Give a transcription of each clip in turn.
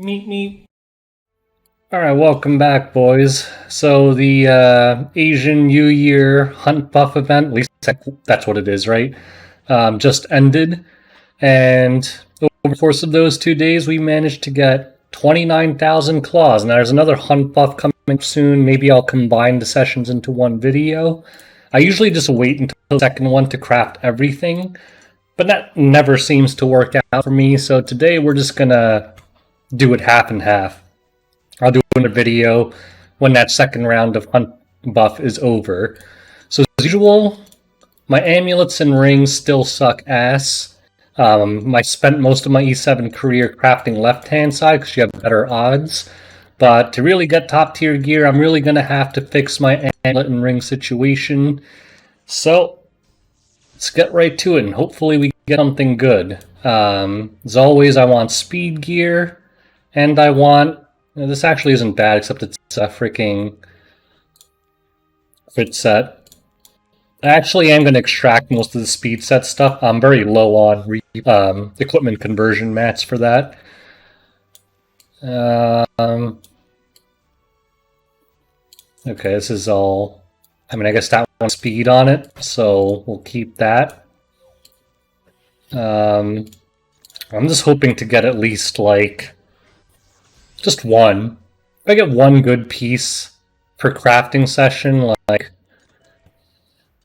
Meet me. Alright, welcome back, boys. So, the Asian New Year Hunt Buff event, at least that's what it is, right? Just ended. And over the course of those 2 days, we managed to get 29,000 claws. Now, there's another Hunt Buff coming soon. Maybe I'll combine the sessions into one video. I usually just wait until the second one to craft everything, but that never seems to work out for me. So, today we're just gonna do it half and half. I'll do another video when that second round of hunt buff is over. So as usual, my amulets and rings still suck ass. I spent most of my E7 career crafting left-hand side because you have better odds. But to really get top tier gear, I'm really going to have to fix my amulet and ring situation. So let's get right to it, and hopefully we get something good. As always, I want speed gear, and I want... This actually isn't bad, except it's a freaking crit set. I actually am going to extract most of the speed set stuff. I'm very low on equipment conversion mats for that. Okay, this is all... I mean, I guess that one speed on it, so we'll keep that. I'm just hoping to get at least, like... just one. If I get one good piece per crafting session, like...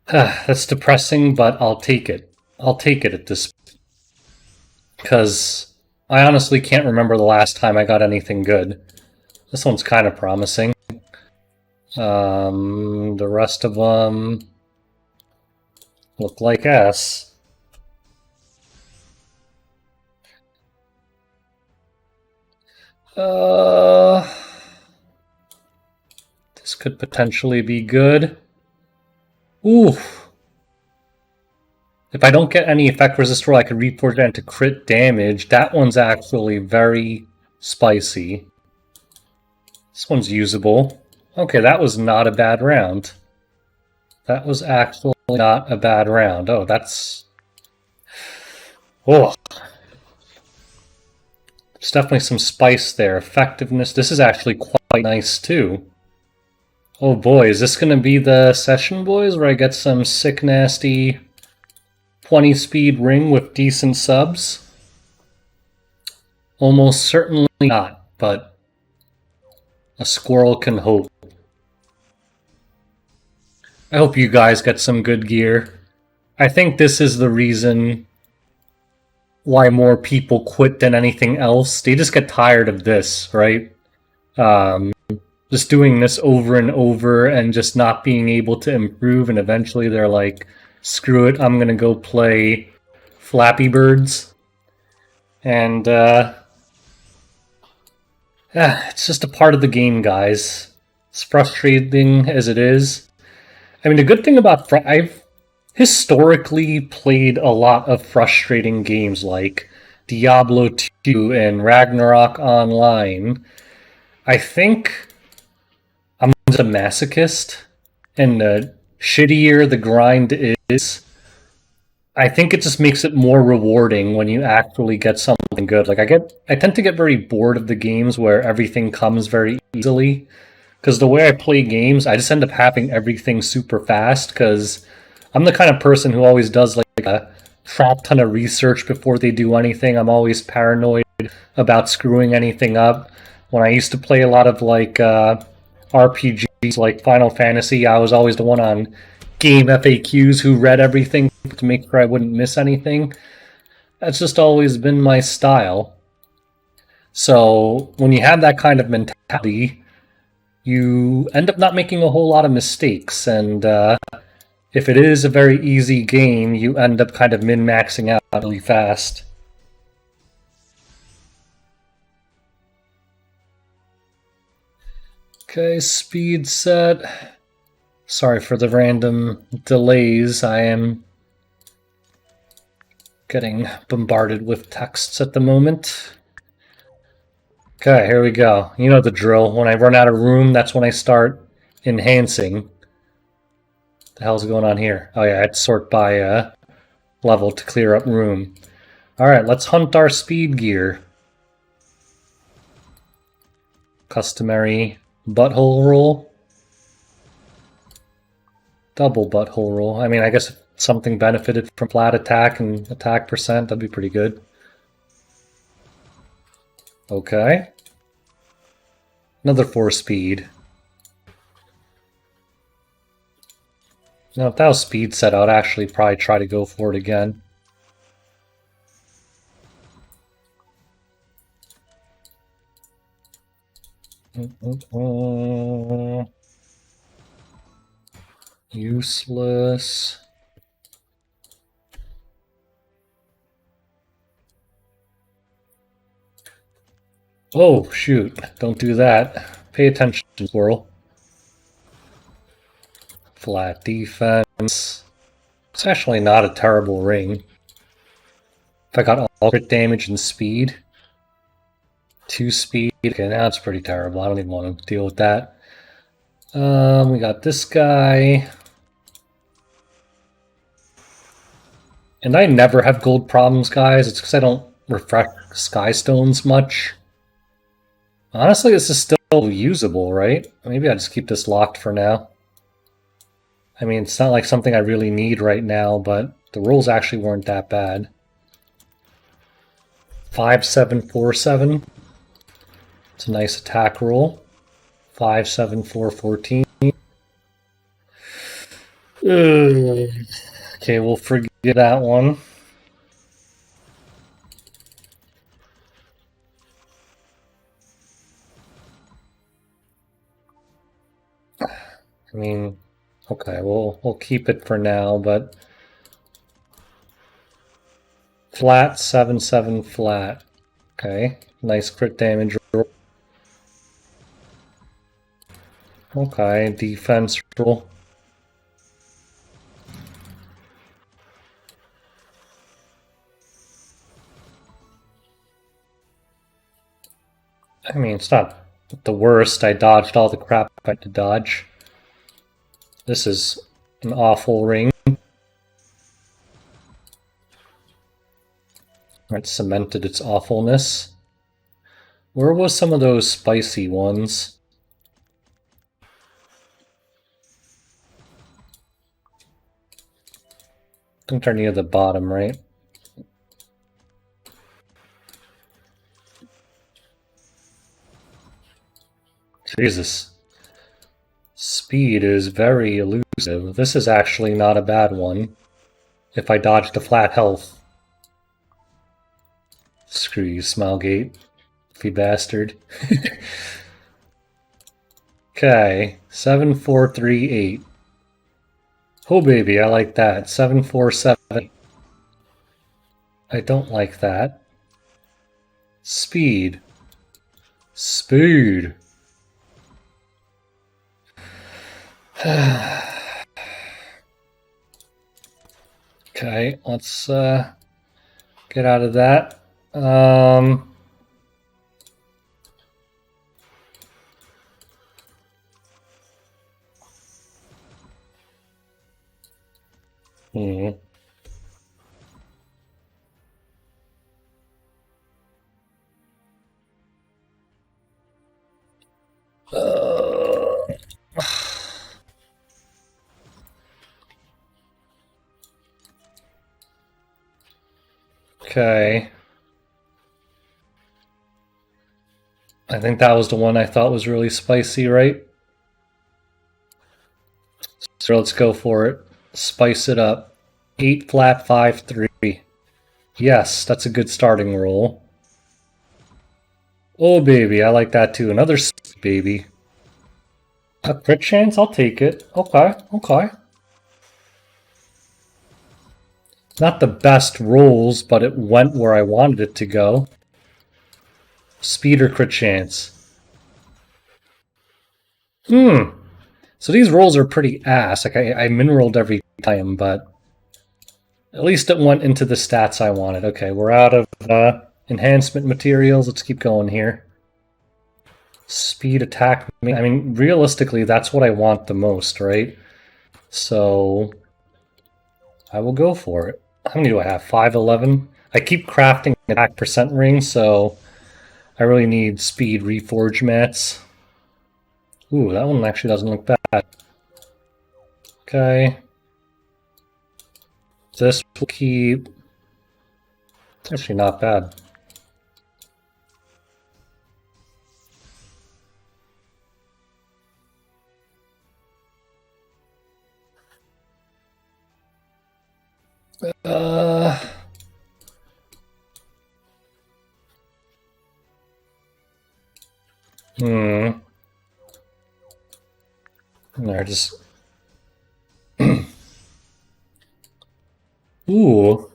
that's depressing, but I'll take it. I'll take it at this point. Because I honestly can't remember the last time I got anything good. This one's kind of promising. The rest of them look like S. This could potentially be good. Ooh. If I don't get any effect resist roll, I could reforge that into crit damage. That one's actually very spicy. This one's usable. Okay, that was not a bad round. That was actually not a bad round. Oh, that's... oh. There's definitely some spice there. Effectiveness. This is actually quite nice, too. Oh boy, is this going to be the session, boys, where I get some sick, nasty 20 speed ring with decent subs? Almost certainly not, but a squirrel can hope. I hope you guys get some good gear. I think this is the reason why more people quit than anything else. They just get tired of this, right? Just doing this over and over and just not being able to improve, and eventually they're like, screw it, I'm gonna go play Flappy Birds. And it's just a part of the game, guys. As frustrating as it is. I mean, the good thing about I've historically played a lot of frustrating games like Diablo 2 and Ragnarok Online. I think I'm just a masochist, and the shittier the grind is, I think it just makes it more rewarding when you actually get something good. Like I tend to get very bored of the games where everything comes very easily, because the way I play games, I just end up having everything super fast, because I'm the kind of person who always does like a crap ton of research before they do anything. I'm always paranoid about screwing anything up. When I used to play a lot of like RPGs like Final Fantasy, I was always the one on game FAQs who read everything to make sure I wouldn't miss anything. That's just always been my style. So when you have that kind of mentality, you end up not making a whole lot of mistakes, and if it is a very easy game, you end up kind of min-maxing out really fast. Okay, speed set. Sorry for the random delays. I am getting bombarded with texts at the moment. Okay, here we go. You know the drill. When I run out of room, that's when I start enhancing. What the hell's going on here? Oh yeah, I had to sort by level to clear up room. Alright, let's hunt our speed gear. customary butthole roll. Double butthole roll. I mean, I guess if something benefited from flat attack and attack percent, that'd be pretty good. Okay. Another 4 speed. Now, if that was speed set, I would actually probably try to go for it again. Useless. Oh, shoot. Don't do that. Pay attention, Squirrel. Flat defense. It's actually not a terrible ring. If I got all crit damage and speed. 2 speed. Okay, now it's pretty terrible. I don't even want to deal with that. We got this guy. And I never have gold problems, guys. It's because I don't refresh Sky Stones much. Honestly, this is still usable, right? Maybe I'll just keep this locked for now. I mean, it's not like something I really need right now, but the rolls actually weren't that bad. 5-7-4-7. It's a nice attack roll. 5-7-4-14. Okay, we'll forget that one. I mean, okay, we'll keep it for now, but flat 7-7 flat. Okay, nice crit damage roll. Okay, defense roll. I mean, it's not the worst. I dodged all the crap I had to dodge. This is an awful ring. It cemented its awfulness. Where was some of those spicy ones? I think they're near the bottom, right? Jesus. Speed is very elusive. This is actually not a bad one. If I dodge the flat health. Screw you, Smilegate. You bastard. Okay. 7-4-3-8. Oh baby, I like that. 7-4-7. I don't like that. Speed. Speed. Okay, let's get out of that. Okay. I think that was the one I thought was really spicy, right? So let's go for it. Spice it up. 8 flat 5-3. Yes, that's a good starting roll. Oh baby, I like that too. Another baby. A crit chance? I'll take it. Okay, okay. Not the best rolls, but it went where I wanted it to go. Speed or crit chance? So these rolls are pretty ass. Like I mineraled every time, but at least it went into the stats I wanted. Okay, we're out of enhancement materials. Let's keep going here. Speed attack. I mean, realistically, that's what I want the most, right? So I will go for it. How many do I have? 5-11? I keep crafting attack percent rings, so I really need speed reforge mats. Ooh, that one actually doesn't look bad. Okay. This will keep... It's actually not bad. There, just... Ooh.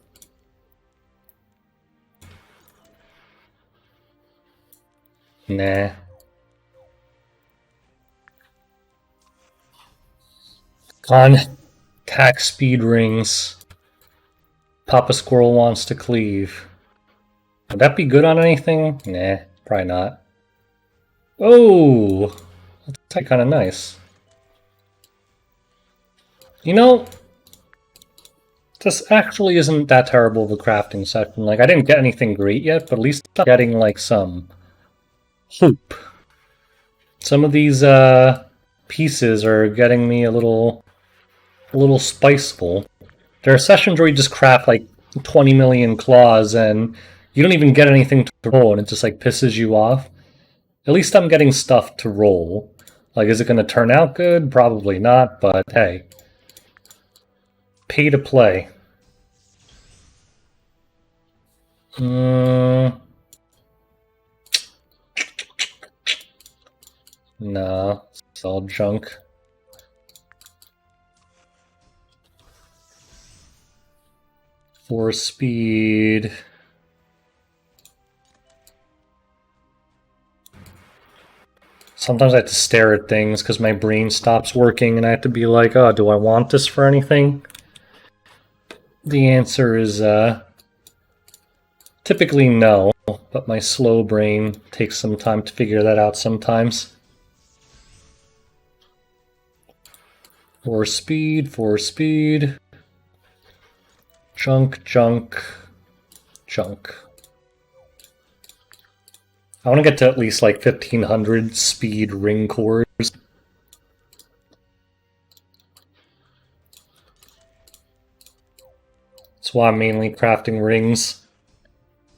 Nah. On attack speed rings. Papa Squirrel wants to cleave. Would that be good on anything? Nah, probably not. Oh! That's kind of nice. You know, this actually isn't that terrible of a crafting session. Like, I didn't get anything great yet, but at least I'm getting, like, some hope. Some of these, pieces are getting me a little spiceful. There are sessions where you just craft, like, 20 million claws, and you don't even get anything to roll, and it just, like, pisses you off. At least I'm getting stuff to roll. Like, is it going to turn out good? Probably not, but hey. Pay to play. No, it's all junk. Force speed. Sometimes I have to stare at things because my brain stops working and I have to be like, oh, do I want this for anything? The answer is typically no, but my slow brain takes some time to figure that out sometimes. Force speed, force speed. Junk, junk, junk. I want to get to at least like 1500 speed ring cores. That's why I'm mainly crafting rings.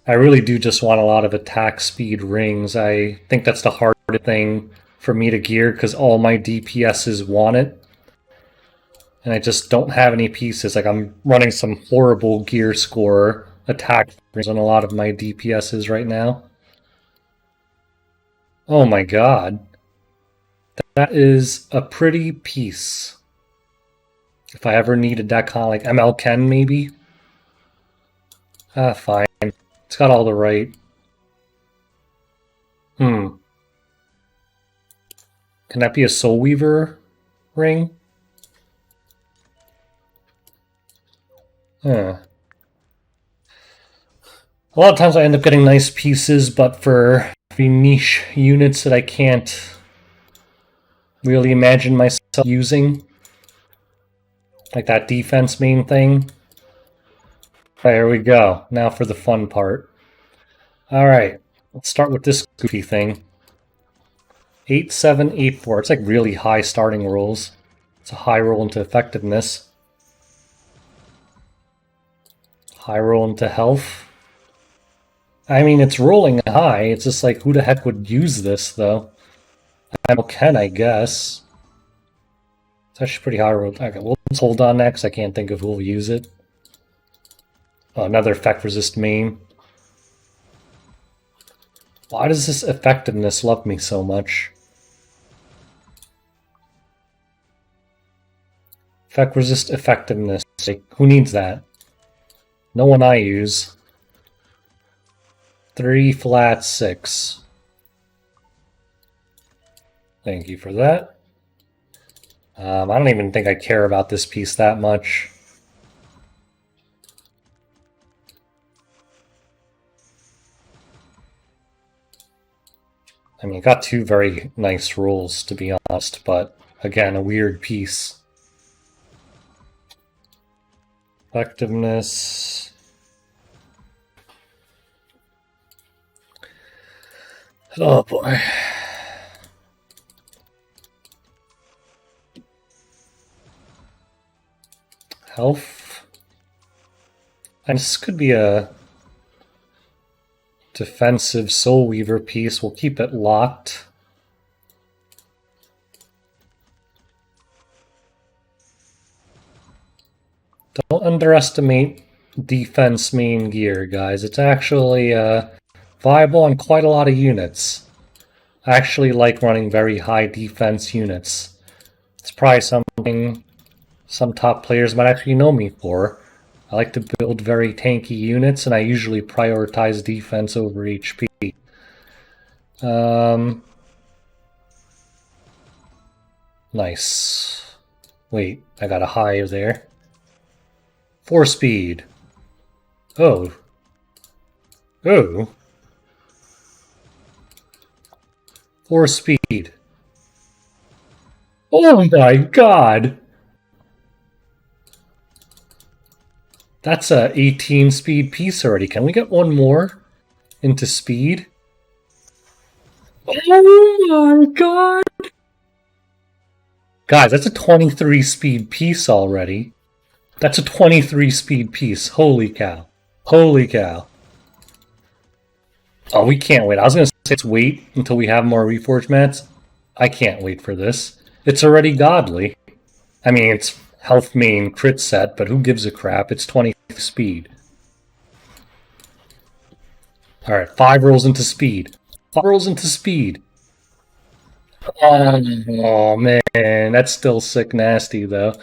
I really do just want a lot of attack speed rings. I think that's the hardest thing for me to gear because all my DPSs want it. And I just don't have any pieces. Like, I'm running some horrible gear score attack rings on a lot of my DPSs right now. Oh my god. That is a pretty piece. If I ever needed that kind of like ML Ken, maybe? Fine. It's got all the right... Can that be a Soul Weaver ring? Huh. A lot of times I end up getting nice pieces, but for niche units that I can't really imagine myself using. Like that defense main thing. There we go. Now for the fun part. Alright, let's start with this goofy thing. 8784. It's like really high starting rolls. It's a high roll into effectiveness. High roll into health. I mean, it's rolling high. It's just like, who the heck would use this, though? I can, I guess. It's actually pretty high roll. Okay, well, let's hold on next. I can't think of who will use it. Oh, another effect resist main. Why does this effectiveness love me so much? Effect resist effectiveness. Like, who needs that? No one I use. 3 flat 6. Thank you for that. I don't even think I care about this piece that much. I mean, it got 2 very nice rolls, to be honest, but again, a weird piece. Effectiveness. Oh boy. Health. And this could be a defensive Soul Weaver piece. We'll keep it locked. Don't underestimate defense main gear, guys. It's actually viable on quite a lot of units. I actually like running very high defense units. It's probably something some top players might actually know me for. I like to build very tanky units, and I usually prioritize defense over HP. Nice. Wait, I got a high there. 4 speed. Oh. Oh. 4 speed. Oh my god! That's a 18 speed piece already. Can we get one more into speed? Oh my god! Guys, that's a 23 speed piece already. That's a 23 speed piece. Holy cow. Holy cow. Oh, we can't wait. I was going to say let's wait until we have more Reforged mats. I can't wait for this. It's already godly. I mean, it's health main crit set, but who gives a crap? It's 20 speed. Alright, 5 rolls into speed. 5 rolls into speed. Oh man, that's still sick nasty though.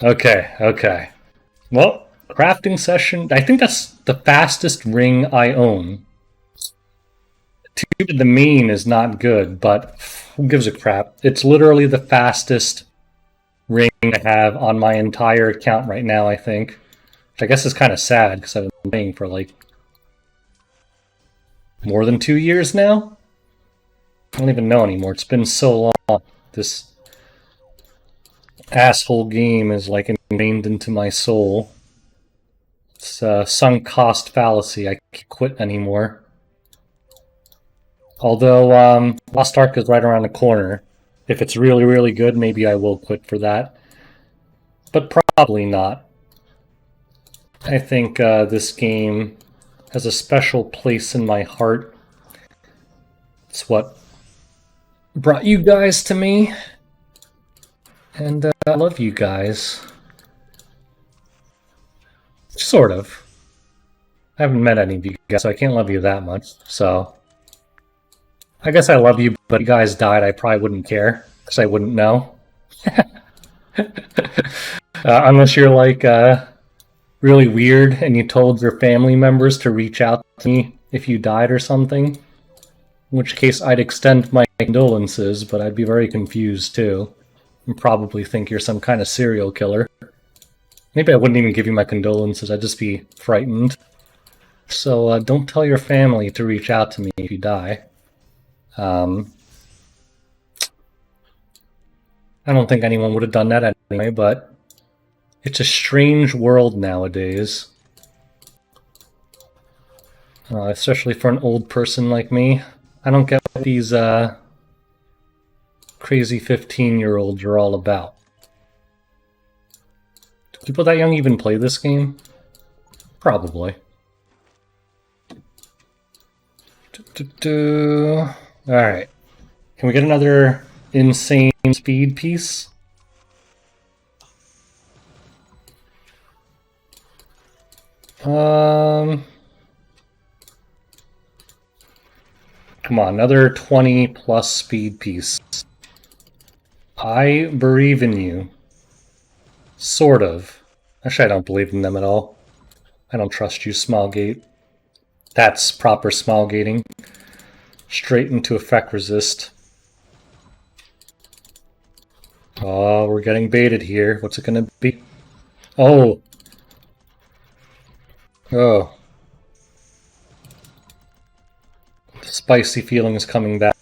Okay, okay. Well, crafting session. I think that's the fastest ring I own. The main is not good, but who gives a crap? It's literally the fastest ring I have on my entire account right now, I think. Which I guess is kind of sad because I've been playing for like more than 2 years now. I don't even know anymore. It's been so long. This asshole game is like ingrained into my soul. It's a sunk cost fallacy. I can't quit anymore. Although Lost Ark is right around the corner. If it's really, really good, maybe I will quit for that. But probably not. I think this game has a special place in my heart. It's what brought you guys to me. And I love you guys. Sort of. I haven't met any of you guys, so I can't love you that much. So I guess I love you, but if you guys died, I probably wouldn't care, because I wouldn't know. Unless you're like really weird and you told your family members to reach out to me if you died or something. In which case I'd extend my condolences, but I'd be very confused too. And probably think you're some kind of serial killer. Maybe I wouldn't even give you my condolences, I'd just be frightened. So don't tell your family to reach out to me if you die. I don't think anyone would have done that anyway, but it's a strange world nowadays. Especially for an old person like me. I don't get what these crazy 15-year-olds are all about. Do people that young even play this game? Probably. Alright. Can we get another insane speed piece? Come on, another 20 plus speed piece. I believe in you. Sort of. Actually, I don't believe in them at all. I don't trust you, Smallgate. That's proper Smallgating. Straight into effect resist. Oh, we're getting baited here. What's it gonna be? Oh. Oh. The spicy feeling is coming back.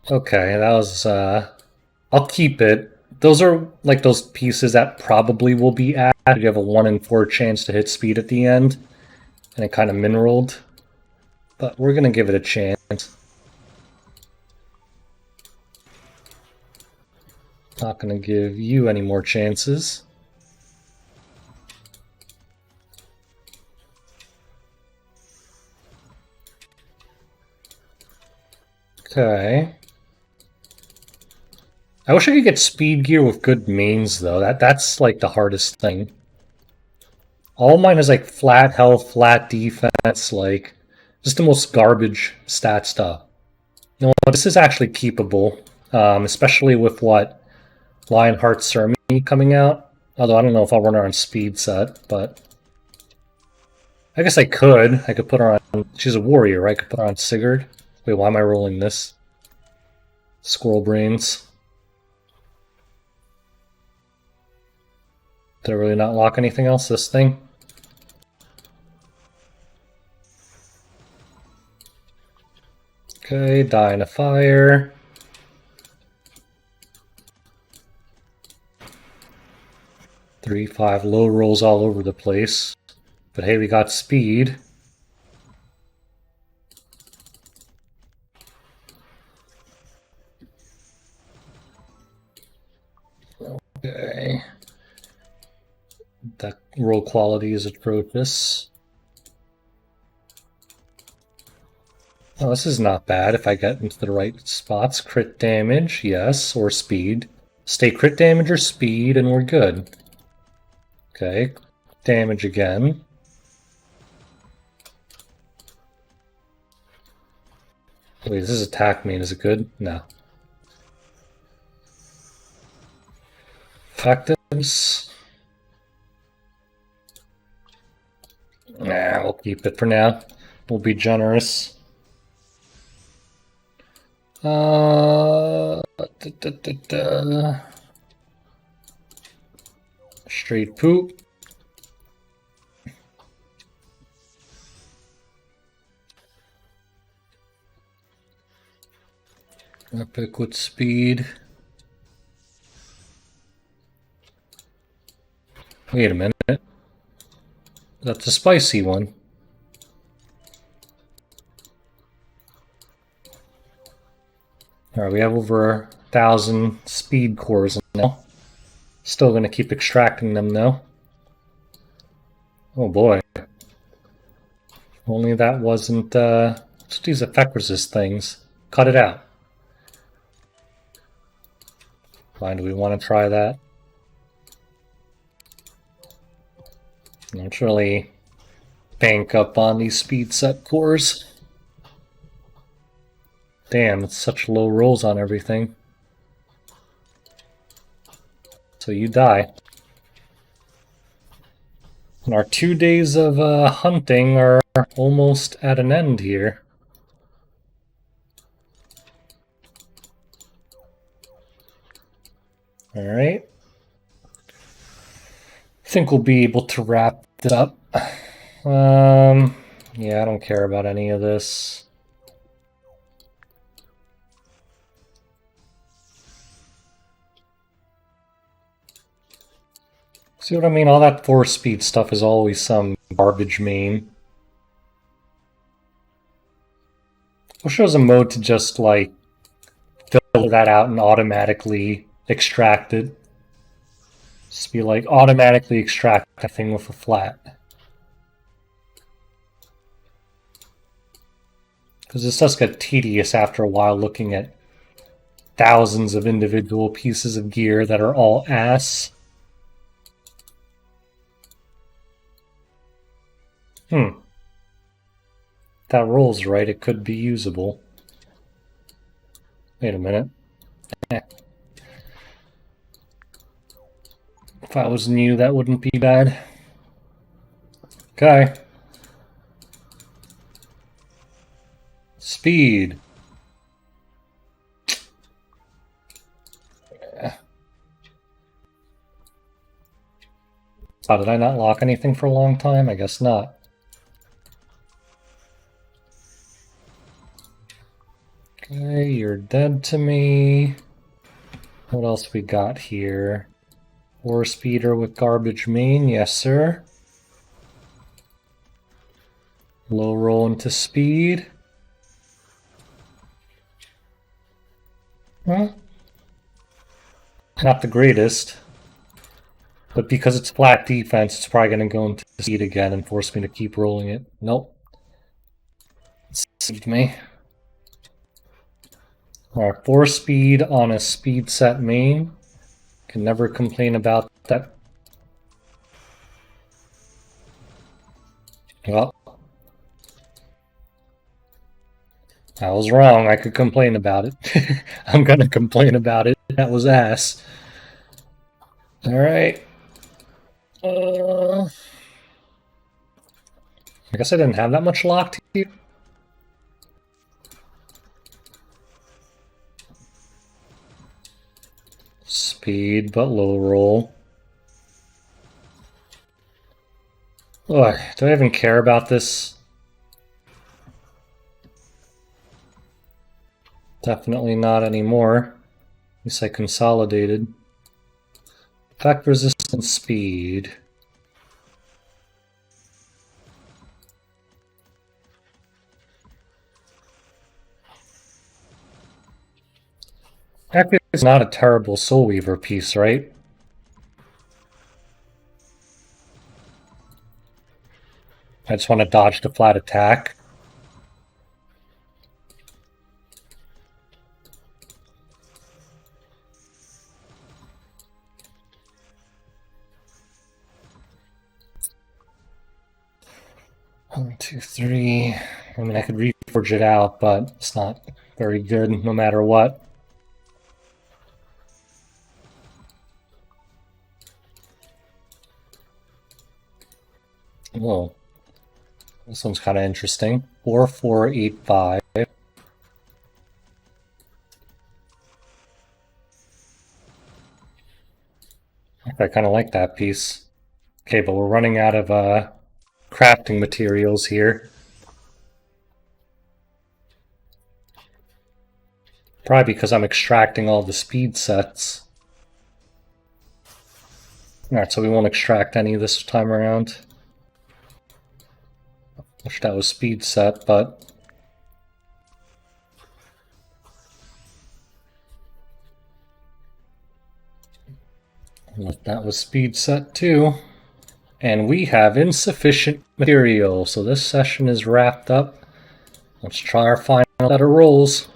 Okay, that was, I'll keep it, Those are like those pieces that probably will be added. You have a 1 in 4 chance to hit speed at the end, and it kind of mineraled. But we're gonna give it a chance. Not gonna give you any more chances. Okay. I wish I could get speed gear with good mains though. That's like the hardest thing. All mine is like flat health, flat defense, like just the most garbage stat stuff. You know what? This is actually keepable, especially with what Lionheart Sermi coming out. Although I don't know if I'll run her on speed set, but I guess I could. I could put her on. She's a warrior, right? I could put her on Sigurd. Wait, why am I rolling this? Squirrel brains. Did I really not lock anything else? This thing? Okay, die in a fire. Three, 5 low rolls all over the place. But hey, we got speed. Okay. That roll quality is atrocious. Oh, this is not bad if I get into the right spots. Crit damage, yes, or speed. Stay crit damage or speed, and we're good. Okay, damage again. Wait, this is attack main. Is it good? No. Effectives. Nah, we'll keep it for now. We'll be generous. Straight poop. Epic with speed. Wait a minute. That's a spicy one. Alright, we have over 1,000 speed cores now. Still gonna keep extracting them though. Oh boy. Only that wasn't, what's these effect resist things? Cut it out. Fine, do we want to try that? Let's really bank up on these speed set cores. Damn, it's such low rolls on everything. So you die. And our 2 days of hunting are almost at an end here. Alright. I think we'll be able to wrap this up. Yeah, I don't care about any of this. See what I mean? All that 4-speed stuff is always some garbage main. We'll show us a mode to just, like, fill that out and automatically extract it. Just be like, automatically extract a thing with a flat. Because this does get tedious after a while looking at thousands of individual pieces of gear that are all ass. That rolls right, it could be usable. Wait a minute. If I was new, that wouldn't be bad. Okay. Speed. Oh, did I not lock anything for a long time? I guess not. Okay, you're dead to me. What else we got here? 4-speeder with garbage main, yes sir. Low roll into speed. Well, not the greatest. But because it's flat defense, it's probably going to go into speed again and force me to keep rolling it. Nope. It saved me. Alright, 4-speed on a speed set main. Can never complain about that. Well, I was wrong. I could complain about it. I'm gonna complain about it. That was ass. Alright. I guess I didn't have that much locked here. Speed, but low roll. Ugh, do I even care about this? Definitely not anymore. At least I consolidated. Effect resistance speed. Actually, it's not a terrible Soul Weaver piece, right? I just want to dodge the flat attack. One, two, three. I mean, I could reforge it out, but it's not very good no matter what. Whoa. This one's kind of interesting. 4485. I kind of like that piece. Okay, but we're running out of crafting materials here. Probably because I'm extracting all the speed sets. Alright, so we won't extract any this time around. Wish that was speed set, but... that was speed set too. And we have insufficient material, so this session is wrapped up. Let's try our final set of rolls.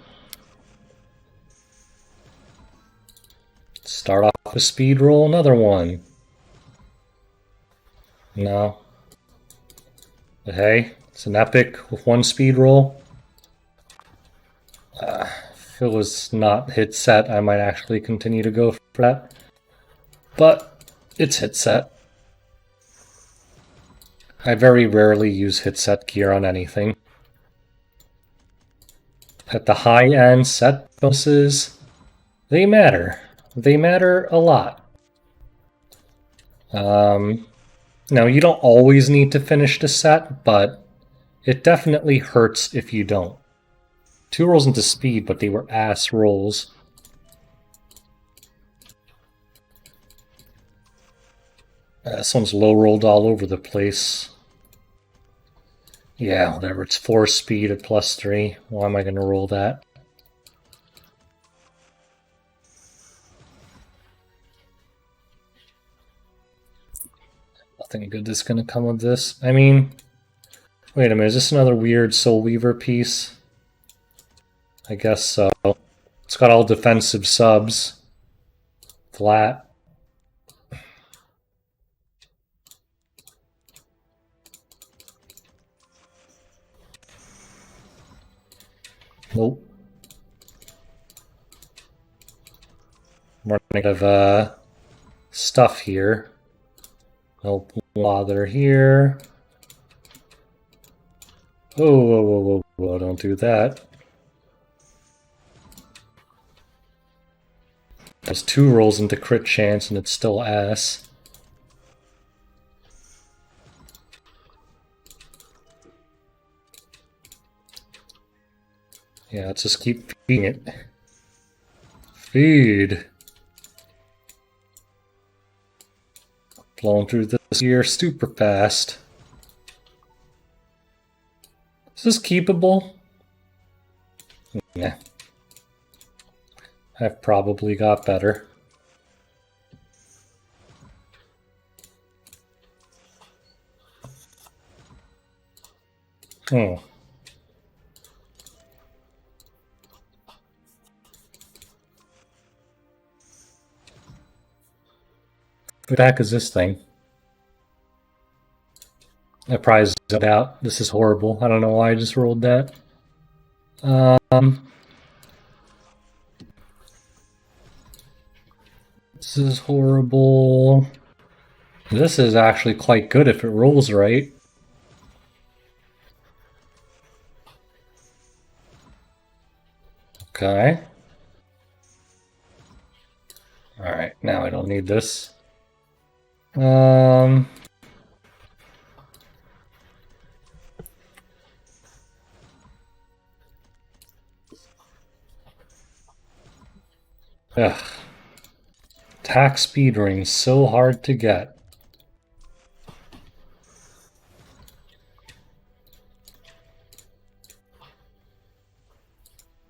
Start off with speed roll, another one. No. But hey, it's an epic with one speed roll. If it was not hit set, I might actually continue to go for that. But it's hit set. I very rarely use hit set gear on anything. At the high end set bonuses, they matter. They matter a lot. Now, you don't always need to finish the set, but it definitely hurts if you don't. 2 rolls into speed, but they were ass rolls. This one's low rolled all over the place. Yeah, whatever. It's 4 speed at +3. Why am I going to roll that? Nothing good is going to come of this. I mean, wait a minute. Is this another weird Soul Weaver piece? I guess so. It's got all defensive subs. Flat. Nope. Running out of stuff here. No bother here. Oh, whoa, whoa, whoa, whoa, don't do that. There's 2 rolls into crit chance and it's still ass. Yeah, let's just keep feeding it. Feed. Flowing through this year super fast. Is this keepable? Yeah. I've probably got better. Oh. What the heck is this thing? I probably zoned out. This is horrible. I don't know why I just rolled that. This is horrible. This is actually quite good if it rolls right. Okay. Alright, now I don't need this. Ugh. Attack speed ring, so hard to get.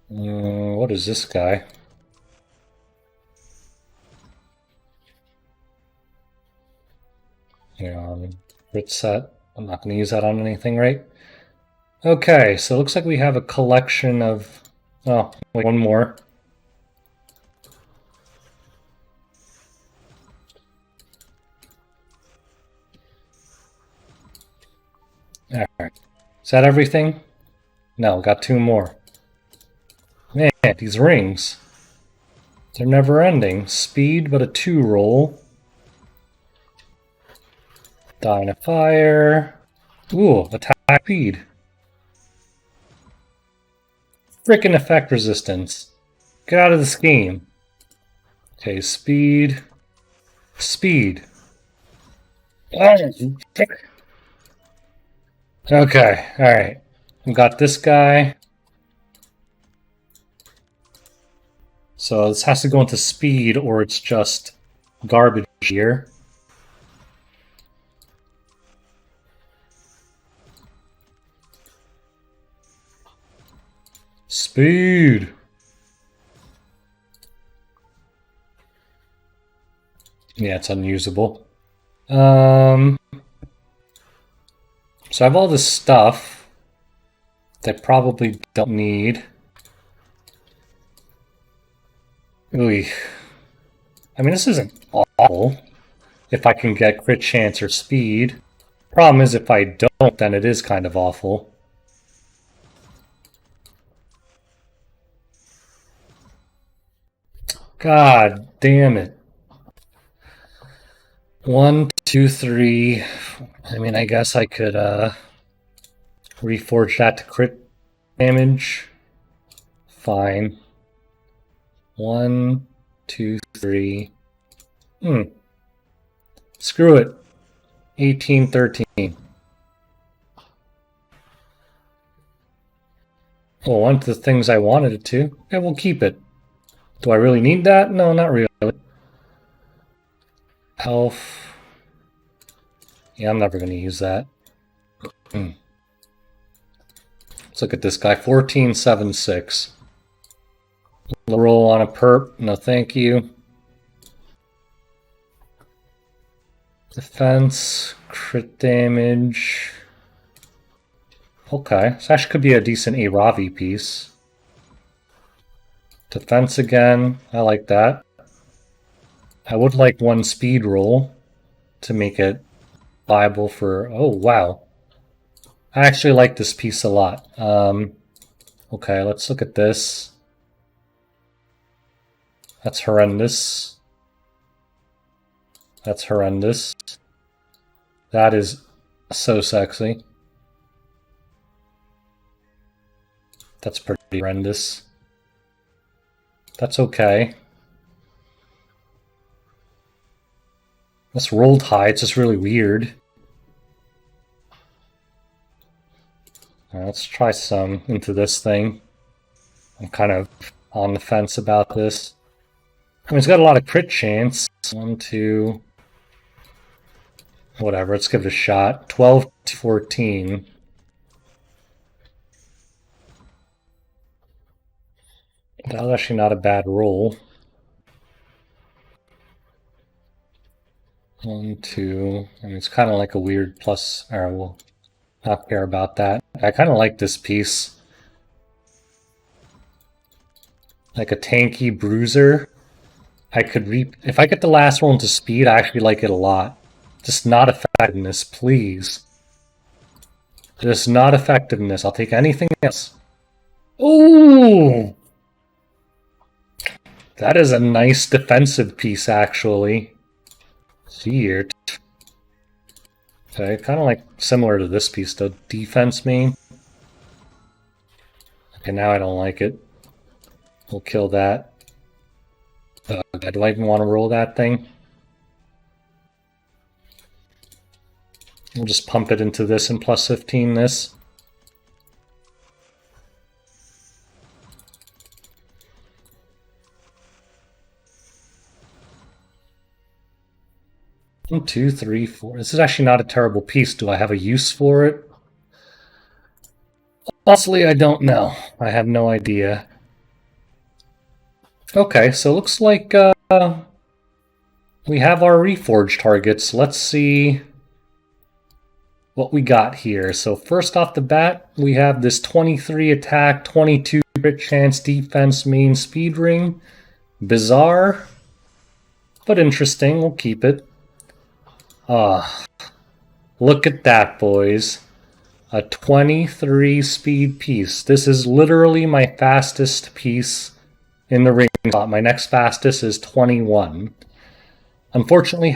What is this guy? Crit set. I'm not going to use that on anything, right? Okay, so it looks like we have a collection of... Oh, wait, one more. Alright. Is that everything? No, got two more. Man, these rings. They're never ending. Speed, but a 2 roll. Dying of fire. Ooh, attack speed. Frickin' effect resistance. Get out of this game. Okay, speed. Speed. Okay, alright. We got this guy. So this has to go into speed or it's just garbage here. Speed! Yeah, it's unusable. So I have all this stuff that I probably don't need. Ooh. I mean, this isn't awful if I can get crit chance or speed. Problem is, if I don't, then it is kind of awful. God damn it. 1, 2, 3. I mean, I guess I could reforge that to crit damage. Fine. 1, 2, 3. Screw it. 18, 13. Well, one of the things I wanted it to. Yeah, we'll keep it. Do I really need that? No, not really. Health. Yeah, I'm never going to use that. Let's look at this guy. 1476. Roll on a perp. No, thank you. Defense. Crit damage. Okay. This actually could be a decent Aravi piece. Defense again. I like that. I would like one speed roll to make it viable for... Oh, wow. I actually like this piece a lot. Okay, let's look at this. That's horrendous. That's horrendous. That is so sexy. That's pretty horrendous. That's okay. This rolled high, it's just really weird. Let's try some into this thing. I'm kind of on the fence about this. I mean, it's got a lot of crit chance. 1, 2. Whatever, let's give it a shot. 12 to 14. That was actually not a bad roll. 1, 2. I mean, it's kind of like a weird plus. Or we'll not care about that. I kind of like this piece. Like a tanky bruiser. I could if I get the last roll into speed, I actually like it a lot. Just not effectiveness, please. Just not effectiveness. I'll take anything else. Ooh! That is a nice defensive piece, actually. Weird. Okay, kind of like similar to this piece, though. Defense main. Okay, now I don't like it. We'll kill that. Do I even want to roll that thing? We'll just pump it into this and plus 15 this. One, two, three, four. This is actually not a terrible piece. Do I have a use for it? Honestly, I don't know. I have no idea. Okay, so it looks like we have our reforged targets. Let's see what we got here. So first off the bat, we have this 23 attack, 22 crit chance defense main speed ring. Bizarre, but interesting. We'll keep it. Look at that, boys. A 23 speed piece. This is literally my fastest piece in the ring slot. My next fastest is 21. Unfortunately,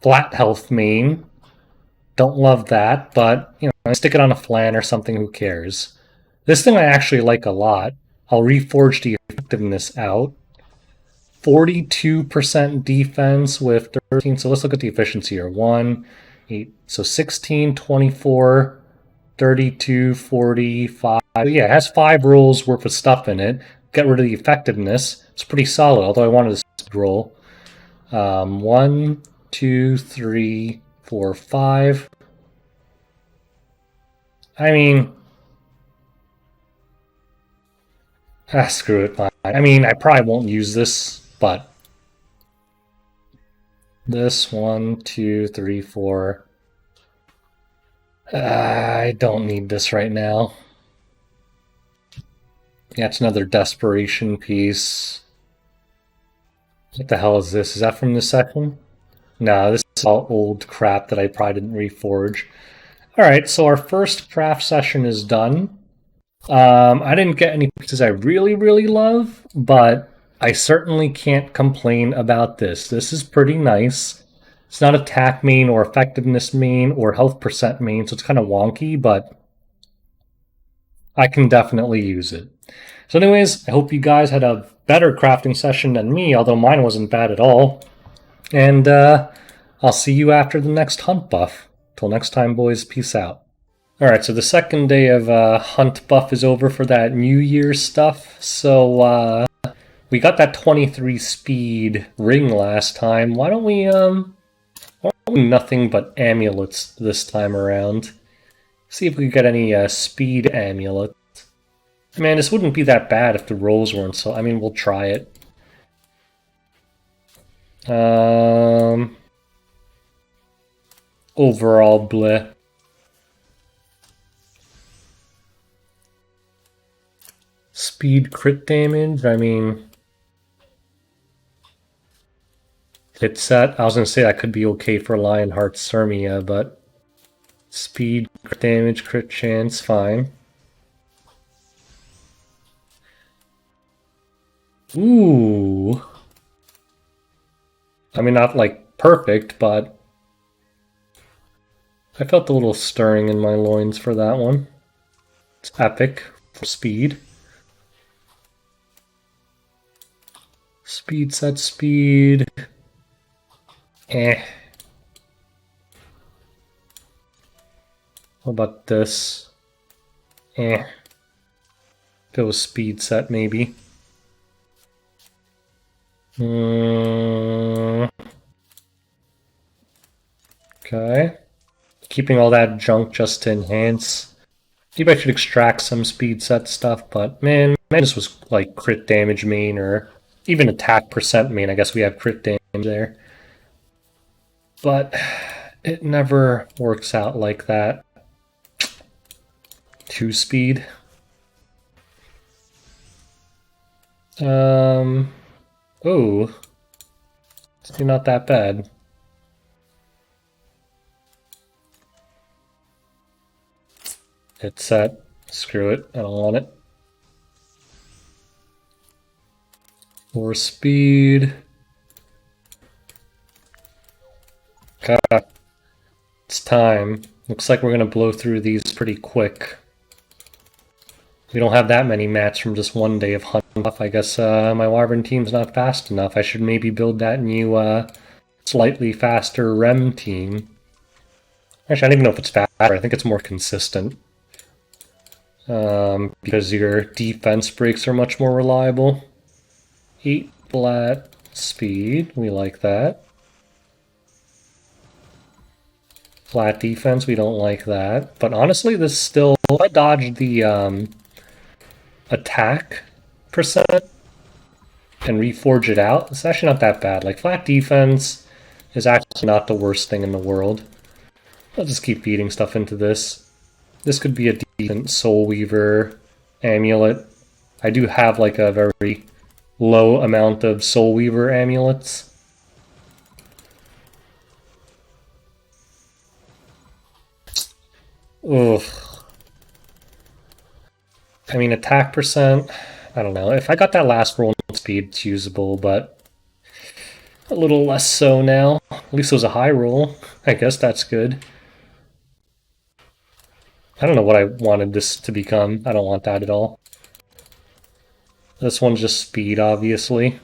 flat health main. Don't love that, but you know, I stick it on a flan or something, who cares? This thing I actually like a lot. I'll reforge the effectiveness out. 42% defense with 13. So let's look at the efficiency here. 1, 8. So 16, 24, 32, 45. Yeah, it has 5 rolls worth of stuff in it. Get rid of the effectiveness. It's pretty solid, although I wanted a speed roll. 1, 2, 3, 4, 5. I mean, screw it. I mean, I probably won't use this, but this 1, 2, 3, 4. I don't need this right now. Yeah, it's another desperation piece. What the hell is this? Is that from this section? No, this is all old crap that I probably didn't reforge. Alright, so our first craft session is done. I didn't get any pieces I really, really love, but I certainly can't complain about this. This is pretty nice. It's not attack main or effectiveness main or health percent main, so it's kind of wonky, but I can definitely use it. So anyways, I hope you guys had a better crafting session than me, although mine wasn't bad at all. And I'll see you after the next hunt buff. Till next time, boys, peace out. Alright, so the second day of hunt buff is over for that New Year's stuff. So we got that 23 speed ring last time. Why don't we nothing but amulets this time around? See if we get any speed amulets. Man, this wouldn't be that bad if the rolls weren't so... I mean, we'll try it. Overall, bleh. Speed crit damage, I mean... Hit set, I was gonna say that could be okay for Lionheart Sirmia, but... Speed, crit damage, crit chance, fine. Ooh. I mean, not like perfect, but I felt a little stirring in my loins for that one. It's epic for speed. Speed set speed. Eh. What about this? Eh. If it was speed set, maybe. Okay. Keeping all that junk just to enhance. Maybe I should extract some speed set stuff, but man, this was like crit damage main or even attack percent main. I guess we have crit damage there. But it never works out like that. 2 speed. Oh. It's not that bad. It's set. Screw it. I don't want it. 4 speed. Okay. It's time. Looks like we're going to blow through these pretty quick. We don't have that many mats from just one day of hunting. I guess my Wyvern team's not fast enough. I should maybe build that new slightly faster Rem team. Actually, I don't even know if it's faster. I think it's more consistent. Because your defense breaks are much more reliable. 8 flat speed. We like that. Flat defense, we don't like that. But honestly, this still... I dodged the attack percent and reforge it out. It's actually not that bad. Like, flat defense is actually not the worst thing in the world. I'll just keep feeding stuff into this. This could be a decent Soul Weaver amulet. I do have like a very low amount of Soul Weaver amulets. Ugh. I mean, attack percent, I don't know. If I got that last roll in speed, it's usable, but a little less so now. At least it was a high roll. I guess that's good. I don't know what I wanted this to become. I don't want that at all. This one's just speed, obviously.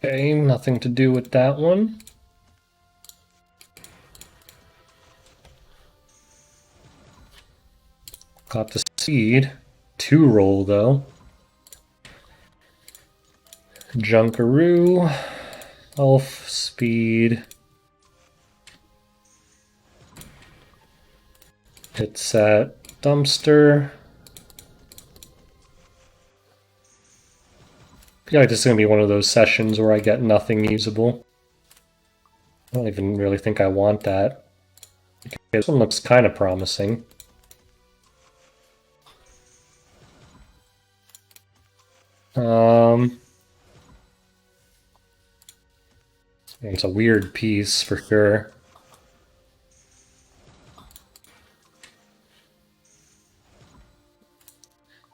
Okay, nothing to do with that one. Got the speed. 2 roll, though. Junkaroo. Elf speed. It's at dumpster. I feel like this is going to be one of those sessions where I get nothing usable. I don't even really think I want that. Okay, this one looks kind of promising. It's a weird piece for sure.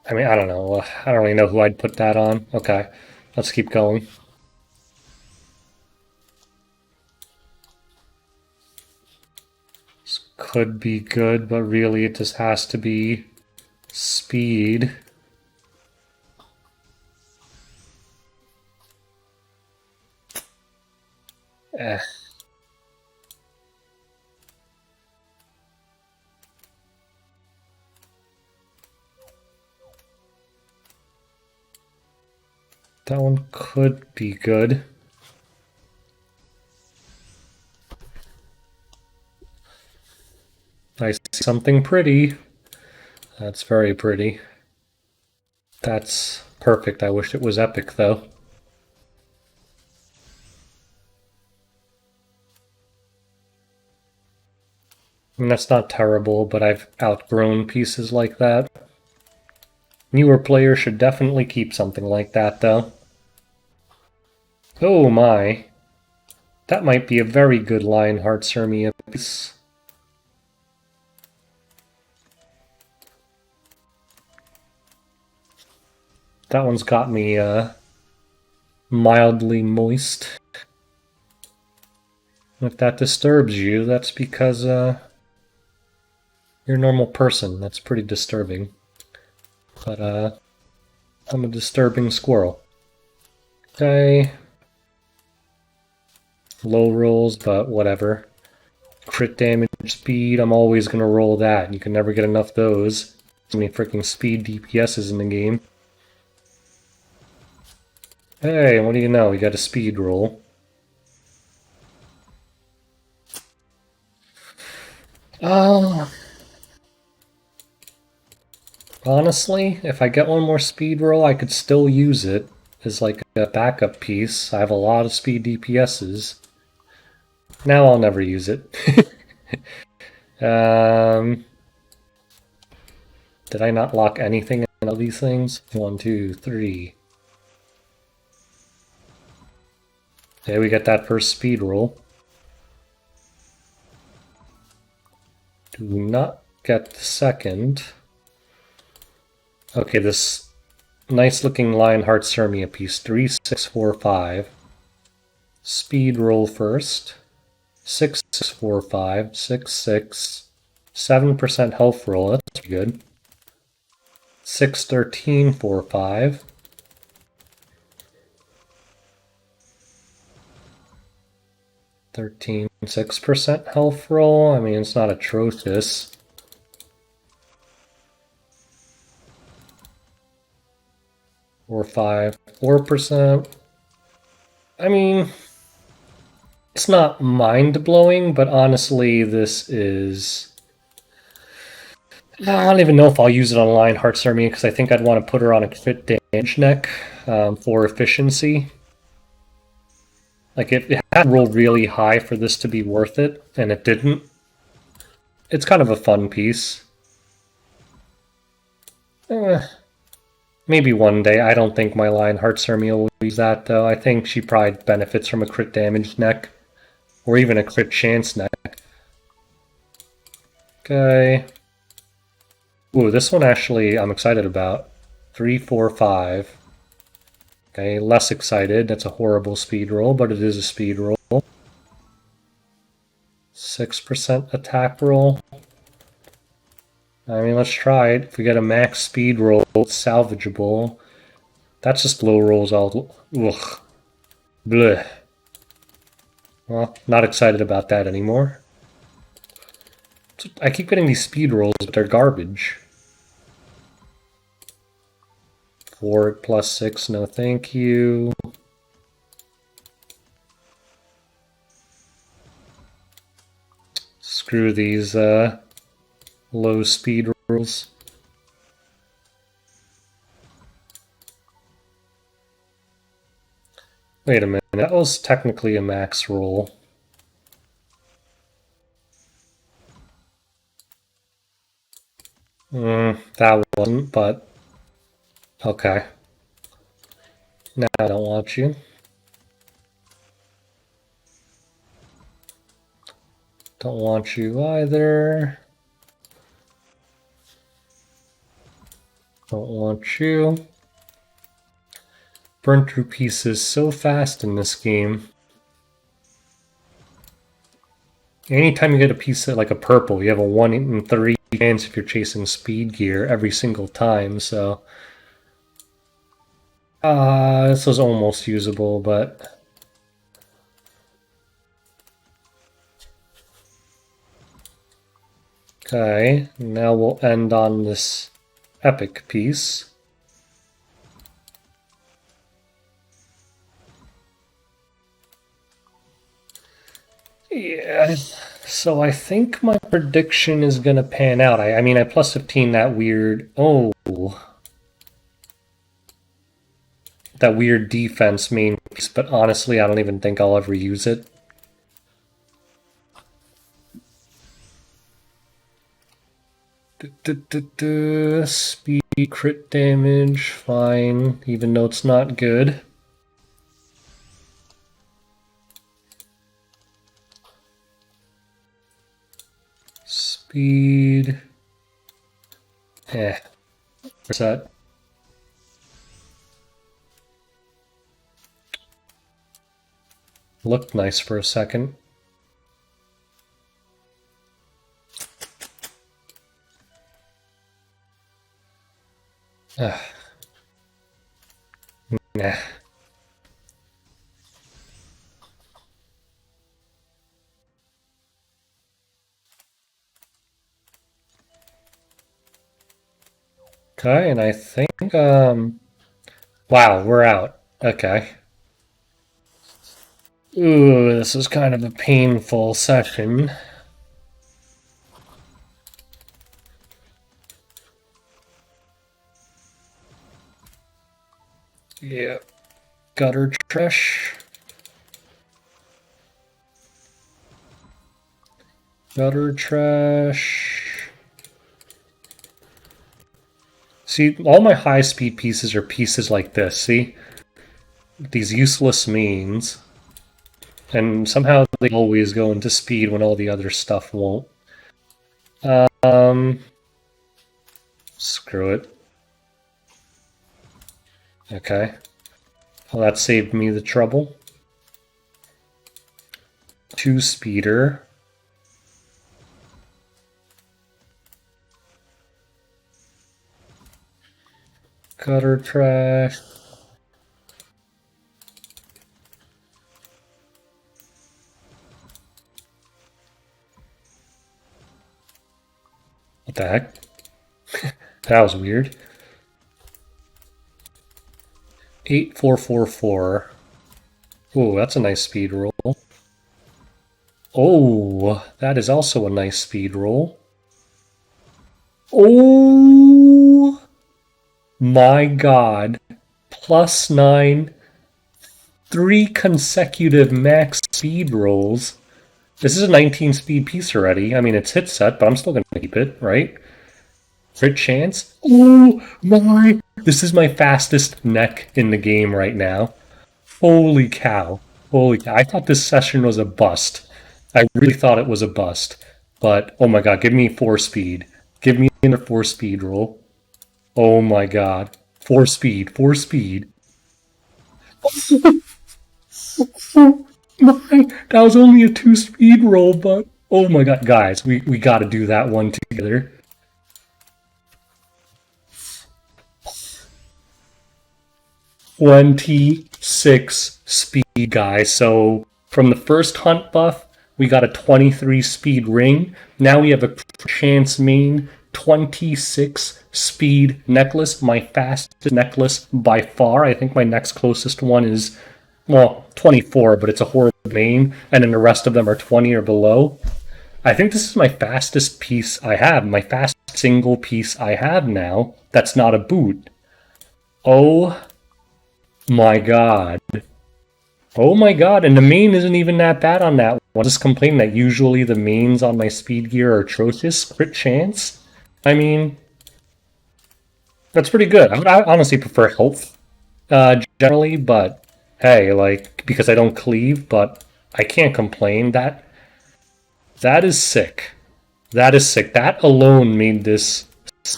I mean, I don't know. I don't really know who I'd put that on. Okay, let's keep going. This could be good, but really it just has to be speed. Eh. That one could be good. I see something pretty. That's very pretty. That's perfect. I wish it was epic, though. I mean, that's not terrible, but I've outgrown pieces like that. Newer players should definitely keep something like that, though. Oh my. That might be a very good Lionheart Sirmia piece. That one's got me mildly moist. If that disturbs you, that's because you're a normal person. That's pretty disturbing. But I'm a disturbing squirrel. Okay. Low rolls, but whatever. Crit damage, speed, I'm always gonna roll that. You can never get enough of those. So many freaking speed DPSs in the game. Hey, what do you know? We got a speed roll. Uh, Honestly, if I get one more speed roll, I could still use it as like a backup piece. I have a lot of speed DPSs. Now I'll never use it. um, did I not lock anything in all these things? 1, 2, 3. Okay, we get that first speed roll. Do not get the second. Okay, this nice looking Lionheart Cermia piece. 3, 6, 4, 5. Speed roll first. 6, 6, 4, 5. 6, 6. 7% health roll. That's pretty good. 6, 13, 4, 5. 13, 6% health roll. I mean, it's not atrocious. 4, 5, 4%. I mean, it's not mind-blowing, but honestly, this is... I don't even know if I'll use it on Lionheart Cermia, because I think I'd want to put her on a crit damage neck for efficiency. Like, it had to roll really high for this to be worth it, and it didn't. It's kind of a fun piece. Maybe one day. I don't think my Lionheart Cermia will use that, though. I think she probably benefits from a crit damage neck, or even a crit chance neck. Okay. Ooh, this one actually I'm excited about. 3, 4, 5. Okay, less excited. That's a horrible speed roll, but it is a speed roll. 6% attack roll. I mean, let's try it. If we get a max speed roll, it's salvageable. That's just low rolls all... Ugh. Bleh. Well, not excited about that anymore. I keep getting these speed rolls, but they're garbage. 4 plus 6, no thank you. Screw these low speed rolls. Wait a minute, that was technically a max roll. That wasn't, but okay. Now I don't want you. Don't want you either. Don't want you. Burn through pieces so fast in this game. Anytime you get a piece of, like a purple, you have a 1 in 3 chance if you're chasing speed gear every single time, so... this was almost usable, but... Okay, now we'll end on this epic piece. Yeah, so I think my prediction is gonna pan out. I mean, I plus 15 that weird... Oh... That weird defense main piece, but honestly, I don't even think I'll ever use it. Speed crit damage, fine, even though it's not good. Speed. Reset. Looked nice for a second. Nah. Okay, and I think, wow, we're out. Okay. Ooh, this is kind of a painful session. Yeah. Gutter trash. Gutter trash. See, all my high-speed pieces are pieces like this, see? These useless means. And somehow they always go into speed when all the other stuff won't. Screw it. Okay. Well, that saved me the trouble. 2-speeder. Gutter trash. What the heck? That was weird. 8444. Ooh, that's a nice speed roll. Oh, that is also a nice speed roll. Oh my god. +9. 3 consecutive max speed rolls. This is a 19 speed piece already. I mean, it's hit set, but I'm still going to keep it, right? Crit chance. Oh my. This is my fastest neck in the game right now. Holy cow. Holy cow. I thought this session was a bust. I really thought it was a bust. But, oh my god, give me 4 speed. Give me another 4 speed roll. Oh my god. 4 speed. 4 speed. My, that was only a 2 speed roll, but oh my god, guys, we gotta do that one together. 26 speed, guys. So from the first hunt buff, we got a 23 speed ring. Now we have a chance main 26 speed necklace, my fastest necklace by far. I think my next closest one is, well, 24, but it's a horrible name, and then the rest of them are 20 or below. I think this is my fastest piece I have, my fast single piece I have now that's not a boot. Oh my god. Oh my god, and the main isn't even that bad on that one. Just complaining that usually the mains on my speed gear are atrocious. Crit chance? I mean, that's pretty good. I honestly prefer health generally, but hey, like, because I don't cleave, but I can't complain. That is sick. That is sick. That alone made this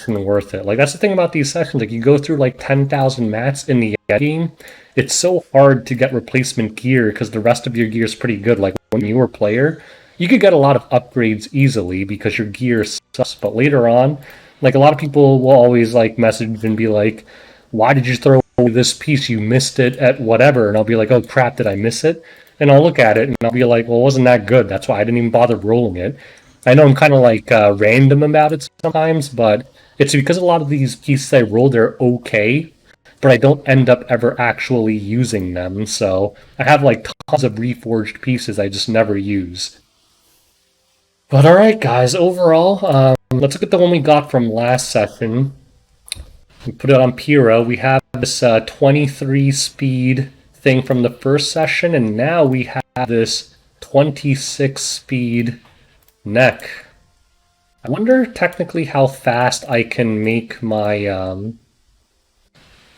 worth it. Like, that's the thing about these sessions. Like, you go through like 10,000 mats in the game. It's so hard to get replacement gear because the rest of your gear is pretty good. Like, when you were a player, you could get a lot of upgrades easily because your gear sucks. But later on, like, a lot of people will always like message and be like, "Why did you throw away this piece? You missed it at whatever." And I'll be like, "Oh crap, did I miss it?" And I'll look at it and I'll be like, "Well, it wasn't that good. That's why I didn't even bother rolling it." I know I'm kind of like random about it sometimes, but it's because a lot of these pieces I roll, they're okay, but I don't end up ever actually using them. So I have like tons of reforged pieces I just never use. But alright, guys, overall, let's look at the one we got from last session. We put it on Piro. We have this 23 speed thing from the first session, and now we have this 26 speed neck. I wonder technically how fast I can make my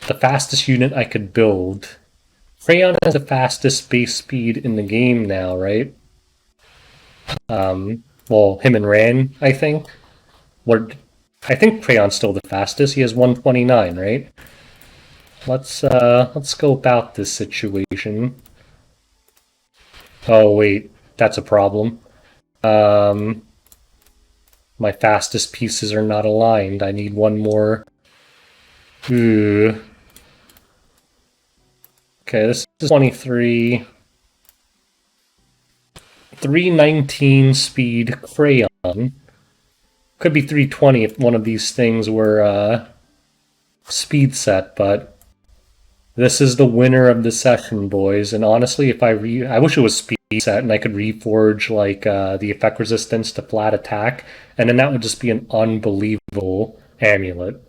the fastest unit I could build. Crayon has the fastest base speed in the game now, right? Well, him and Ran, I think. What? I think Crayon's still the fastest. He has 129, right? Let's go about this situation. Oh wait, that's a problem. My fastest pieces are not aligned. I need one more. Ooh. Okay, this is 23. 319 speed Crayon. Could be 320 if one of these things were speed set, but This is the winner of the session, boys. And honestly, if I wish it was speed set and I could reforge like the effect resistance to flat attack, and then that would just be an unbelievable amulet.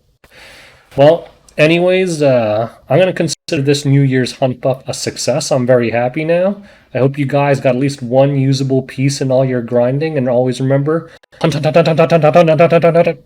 Well, anyways, I'm gonna consider this New Year's hunt buff a success. I'm very happy now. I hope you guys got at least one usable piece in all your grinding, and always remember, hunt, hunt, hunt, hunt, hunt, hunt, hunt, hunt, hunt, hunt, hunt, hunt.